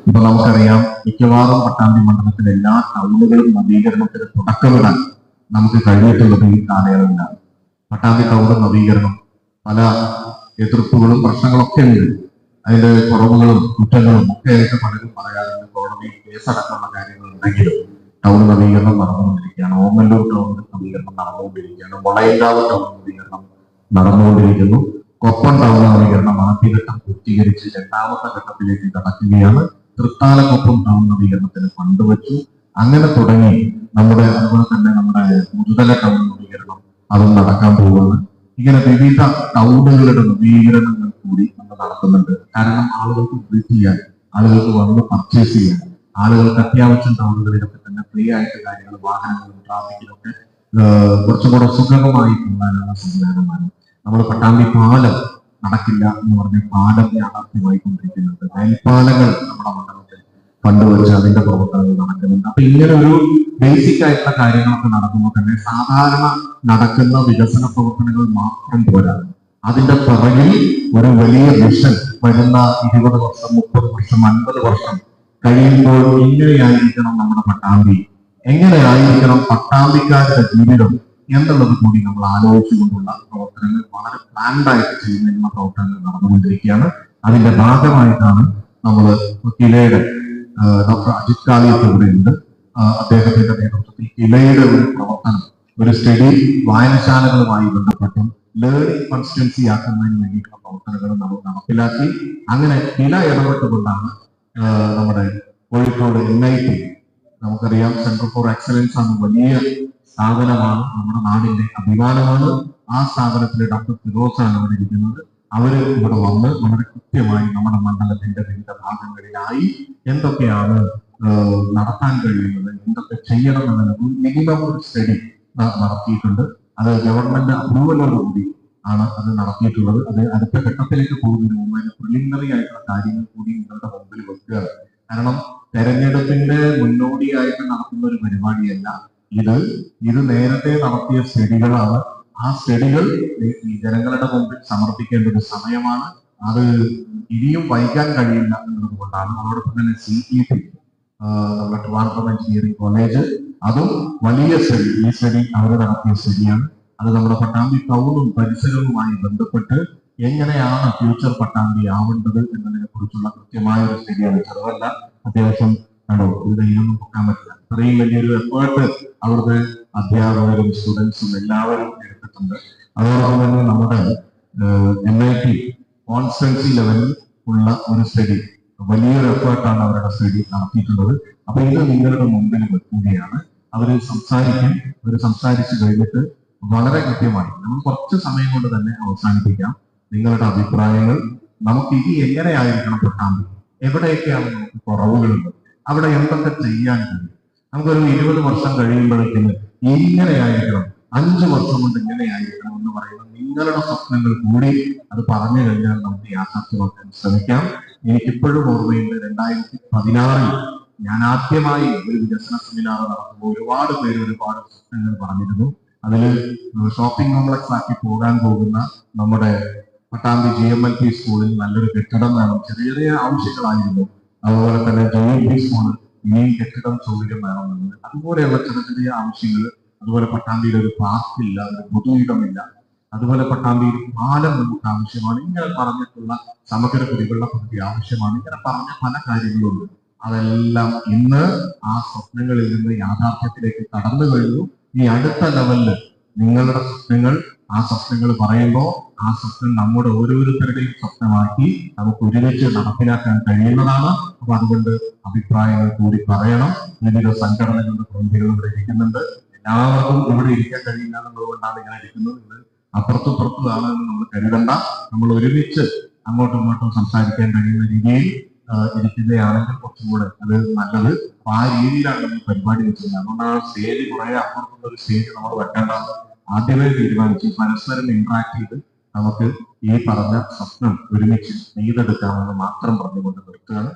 ഇപ്പൊ നമുക്കറിയാം മിക്കവാറും പട്ടാമ്പി മണ്ഡലത്തിലെ എല്ലാ ടൗണുകളും നവീകരണത്തിന് തുടക്കമിടാൻ നമുക്ക് കഴിഞ്ഞിട്ടുള്ളത് ഈ കാലയളവിലാണ്. പട്ടാമ്പി ടൗൺ നവീകരണം പല എതിർപ്പുകളും പ്രശ്നങ്ങളൊക്കെ ഉണ്ട്. അതിന്റെ കുറവുകളും കുറ്റങ്ങളും ഒക്കെ ആയിട്ട് പലരും പറയാറുണ്ട്. കോടതി കേസടക്കമുള്ള കാര്യങ്ങൾ ഉണ്ടെങ്കിലും ടൗൺ നവീകരണം നടന്നുകൊണ്ടിരിക്കുകയാണ്. ഓമല്ലൂർ ടൗൺ നവീകരണം നടന്നുകൊണ്ടിരിക്കുകയാണ്. വളയങ്കാവ് ടൗൺ നവീകരണം നടന്നുകൊണ്ടിരിക്കുന്നു. കൊപ്പം ടൗൺ നവീകരണം ആദ്യഘട്ടം പൂർത്തീകരിച്ച് രണ്ടാമത്തെ ഘട്ടത്തിലേക്ക് കടക്കുകയാണ്. തൃത്താലക്കൊപ്പം ടൗൺ നവീകരണത്തിന് ഫണ്ട് വെച്ചു. അങ്ങനെ തുടങ്ങി അതുപോലെ തന്നെ നമ്മുടെ മുതുതല ടൗൺ നവീകരണം അതും നടക്കാൻ പോവുകയാണ്. ഇങ്ങനെ വിവിധ ടൗണുകളുടെ നവീകരണങ്ങൾ കൂടി നമ്മൾ നടത്തുന്നുണ്ട്. കാരണം ആളുകൾക്ക് വിസിറ്റ് ചെയ്യാൻ, ആളുകൾക്ക് വന്ന് പർച്ചേസ് ചെയ്യാൻ, ആളുകൾക്ക് അത്യാവശ്യം ടൗണുകളിലൊക്കെ തന്നെ ഫ്രീ ആയിട്ട് കാര്യങ്ങൾ വാഹനങ്ങളും ട്രാഫിക്കിലൊക്കെ കുറച്ചും കൂടെ സുഗമമായി പോകാനുള്ള സംവിധാനമാണ്. നമ്മൾ പട്ടാമ്പി പാലം നടക്കില്ല എന്ന് പറഞ്ഞ പാലം യാഥാർത്ഥ്യമായിക്കൊണ്ടിരിക്കുന്നുണ്ട്. മേൽപ്പാലങ്ങൾ നമ്മുടെ മണ്ഡലത്തിൽ കണ്ടുവച്ച് അതിന്റെ പ്രവർത്തനങ്ങൾ നടക്കുന്നുണ്ട്. അപ്പൊ ഇങ്ങനെ ഒരു ബേസിക് ആയിട്ടുള്ള കാര്യങ്ങളൊക്കെ നടക്കുമ്പോൾ തന്നെ സാധാരണ നടക്കുന്ന വികസന പ്രവർത്തനങ്ങൾ മാത്രം പോരാ. അതിന്റെ പിറകിൽ ഒരു വലിയ മിഷൻ വരുന്ന 20 വർഷം, 30 വർഷം, 50 വർഷം കഴിയുമ്പോൾ എങ്ങനെയായിരിക്കണം നമ്മുടെ പട്ടാമ്പി, എങ്ങനെയായിരിക്കണം പട്ടാമ്പിക്കാരുടെ ജീവിതം എന്നുള്ളത് കൂടി നമ്മൾ ആലോചിച്ചുകൊണ്ടുള്ള പ്രവർത്തനങ്ങൾ വളരെ പ്ലാൻഡായിട്ട് ചെയ്യുന്ന പ്രവർത്തനങ്ങൾ നടന്നുകൊണ്ടിരിക്കുകയാണ്. അതിന്റെ ഭാഗമായിട്ടാണ് നമ്മൾ കിലയുടെ ഡോക്ടർ അജിത് കാളിയത്ത് ഇവിടെയുണ്ട്. അദ്ദേഹത്തിന്റെ നേതൃത്വത്തിൽ കിലയുടെ ഒരു പ്രവർത്തനം, ഒരു സ്റ്റഡി വായനശാലകളുമായി ബന്ധപ്പെട്ടും ലേണിംഗ് കോൺസ്റ്റൻസി ആക്കുന്നതിന് വേണ്ടിയിട്ടുള്ള പ്രവർത്തനങ്ങൾ നമ്മൾ നടപ്പിലാക്കി. അങ്ങനെ കില ഇടപെട്ടുകൊണ്ടാണ് നമ്മുടെ കോഴിക്കോട് MIT, നമുക്കറിയാം സെന്റർ ഫോർ എക്സലൻസ് ആണ്, വലിയ സ്ഥാപനമാണ്, നമ്മുടെ നാടിന്റെ അഭിമാനമാണ്. ആ സ്ഥാപനത്തിലെ ഡോക്ടർ ഫിറോസാണ് അവിടെ ഇരിക്കുന്നത്. അവര് ഇവിടെ വന്ന് വളരെ കൃത്യമായി നമ്മുടെ മണ്ഡലത്തിന്റെ വിവിധ ഭാഗങ്ങളിലായി എന്തൊക്കെയാണ് നടത്താൻ കഴിയുന്നത്, എന്തൊക്കെ ചെയ്യണം എന്നുള്ളത് മിനിമം ഒരു സ്റ്റഡി നടത്തിയിട്ടുണ്ട്. അത് ഗവൺമെന്റ് അപ്രൂവലോടുകൂടി ആണ് അത് നടത്തിയിട്ടുള്ളത്. അത് അടുത്ത ഘട്ടത്തിലേക്ക് പോകുന്നതിന് മുമ്പ് അതിന് പ്രിലിമിനറി ആയിട്ടുള്ള കാര്യങ്ങൾ കൂടി നിങ്ങളുടെ മുമ്പിൽ വെക്കുകയാണ്. കാരണം തെരഞ്ഞെടുപ്പിന്റെ മുന്നോടിയായിട്ട് നടത്തുന്ന ഒരു പരിപാടിയല്ല ഇത് നേരത്തെ നടത്തിയ സ്റ്റഡികളാണ്. ആ സ്റ്റഡികൾ ഈ ജനങ്ങളുടെ മുമ്പിൽ സമർപ്പിക്കേണ്ട ഒരു സമയമാണ്. അത് ഇനിയും വൈകാൻ കഴിയില്ല എന്നത് കൊണ്ടാണ്. അതോടൊപ്പം തന്നെ CET, നമ്മുടെ ട്രിവാൻഡ്രം എഞ്ചിനീയറിംഗ് കോളേജ്, അതും വലിയ സ്റ്റഡി, ഈ സ്റ്റഡി അവർ നടത്തിയ സ്റ്റഡിയാണ്. അത് നമ്മുടെ പട്ടാമ്പി ടൗണും പരിസരവുമായി ബന്ധപ്പെട്ട് എങ്ങനെയാണ് ഫ്യൂച്ചർ പട്ടാമ്പി ആവേണ്ടത് എന്നതിനെ കുറിച്ചുള്ള കൃത്യമായ ഒരു സ്റ്റഡിയാണ്. ചെറുതല്ല, അത്യാവശ്യം ഇവിടെ ഇതിനൊന്നും പൊക്കാൻ പറ്റില്ല. ഇത്രയും വലിയൊരു എഫേർട്ട് അവിടുത്തെ അധ്യാപകരും സ്റ്റുഡൻസും എല്ലാവരും എടുത്തിട്ടുണ്ട്. അതോടൊപ്പം തന്നെ നമ്മുടെ MIT കോൺസ്റ്റൻസി ലെവലിൽ ഉള്ള ഒരു സ്റ്റഡി, വലിയൊരു എഫേർട്ടാണ് അവരുടെ സ്റ്റഡി നടത്തിയിട്ടുള്ളത്. അപ്പൊ ഇത് നിങ്ങളുടെ മുമ്പിൽ വെക്കുകയാണ്. അവര് സംസാരിച്ചു കഴിഞ്ഞിട്ട് വളരെ കൃത്യമായി നമ്മൾ കുറച്ച് സമയം കൊണ്ട് തന്നെ അവസാനിപ്പിക്കാം. നിങ്ങളുടെ അഭിപ്രായങ്ങൾ, നമുക്ക് ഇനി എങ്ങനെയായിരിക്കണം പട്ടാമ്പി, എവിടെയൊക്കെയാണ് നമുക്ക് കുറവുകളുള്ളത്, അവിടെ എന്തൊക്കെ ചെയ്യാൻ കഴിയും, നമുക്കൊരു 20 വർഷം കഴിയുമ്പോഴേക്കും ഇങ്ങനെയായിരിക്കണം, 5 വർഷം കൊണ്ട് ഇങ്ങനെയായിരിക്കണം എന്ന് പറയുന്ന നിങ്ങളുടെ സ്വപ്നങ്ങൾ കൂടി അത് പറഞ്ഞു കഴിഞ്ഞാൽ നമുക്ക് യാഥാർത്ഥ്യമാക്കാൻ ശ്രമിക്കാം. എനിക്കിപ്പോഴും ഓർമ്മയുണ്ട്, 2016 ഞാൻ ആദ്യമായി ഒരു വികസന സെമിനാർ നടത്തുമ്പോൾ ഒരുപാട് പേര് ഒരുപാട് സ്വപ്നങ്ങൾ പറഞ്ഞിരുന്നു. അതിൽ ഷോപ്പിംഗ് കോംപ്ലക്സ് ആക്കി പോകാൻ പോകുന്ന നമ്മുടെ പട്ടാമ്പി GMLP സ്കൂളിൽ നല്ലൊരു കെട്ടിടം വേണം, ചെറിയ ചെറിയ ആവശ്യങ്ങളായിരുന്നു. അതുപോലെ തന്നെ JLP സ്കൂളിൽ ഇനിയും കെട്ടിടം സൗകര്യം വേണമെന്നുള്ളത്, അതുപോലെയുള്ള ചെറിയ ചെറിയ ആവശ്യങ്ങൾ. അതുപോലെ പട്ടാമ്പിയിൽ ഒരു പാർക്കില്ല, ഒരു പൊതുയിടമില്ല, അതുപോലെ പട്ടാമ്പിയിൽ പാലം നമുക്ക് ആവശ്യമാണ്. ഇങ്ങനെ പറഞ്ഞിട്ടുള്ള സമഗ്ര കുടിവെള്ള പദ്ധതി ആവശ്യമാണ്. ഇങ്ങനെ പറഞ്ഞ പല കാര്യങ്ങളുണ്ട്. അതെല്ലാം ഇന്ന് ആ സ്വപ്നങ്ങളിൽ നിന്ന് യാഥാർത്ഥ്യത്തിലേക്ക് കടന്നു കഴിഞ്ഞു. ഈ അടുത്ത ലെവലില് നിങ്ങളുടെ സ്വപ്നങ്ങൾ, ആ സ്വപ്നങ്ങൾ പറയുമ്പോൾ ആ സ്വപ്നം നമ്മുടെ ഓരോരുത്തരുടെയും സ്വപ്നമാക്കി നമുക്ക് ഒരുമിച്ച് നടപ്പിലാക്കാൻ കഴിയുന്നതാണ്. അപ്പൊ അതുകൊണ്ട് അഭിപ്രായങ്ങൾ കൂടി പറയണം. വിവിധ സംഘടനകളുടെ പ്രതിനിധികൾ ഇവിടെ ഇരിക്കുന്നുണ്ട്. എല്ലാവർക്കും ഇവിടെ ഇരിക്കാൻ കഴിയില്ല എന്നുള്ളതുകൊണ്ടാണ് ഇങ്ങനെ ഇരിക്കുന്നത്. ഇത് അപ്പുറത്തുപുറത്തുമാണ് എന്ന് നമ്മൾ കരുതണ്ട. നമ്മൾ ഒരുമിച്ച് അങ്ങോട്ടും ഇങ്ങോട്ടും സംസാരിക്കാൻ കഴിയുന്ന രീതിയിൽ ഇരിക്കുകയാണെങ്കിൽ കുറച്ചും കൂടെ അത് നല്ലത്. അപ്പൊ ആ രീതിയിലാണ് നമ്മൾ പരിപാടി വെച്ചത്. അതുകൊണ്ടാണ് സ്റ്റേജ് കുറെ അപ്പുറത്തുള്ള ഒരു സ്റ്റേജ് നമ്മൾ വെക്കേണ്ട ആദ്യമേ തീരുമാനിച്ചു. പരസ്പരം ഇന്ററാക്ട് ചെയ്ത് നമുക്ക് ഈ പറഞ്ഞ സ്വപ്നം ഒരുമിച്ച് നെയ്തെടുക്കാമെന്ന് മാത്രം പറഞ്ഞുകൊണ്ട് നിർത്തുകയാണ്.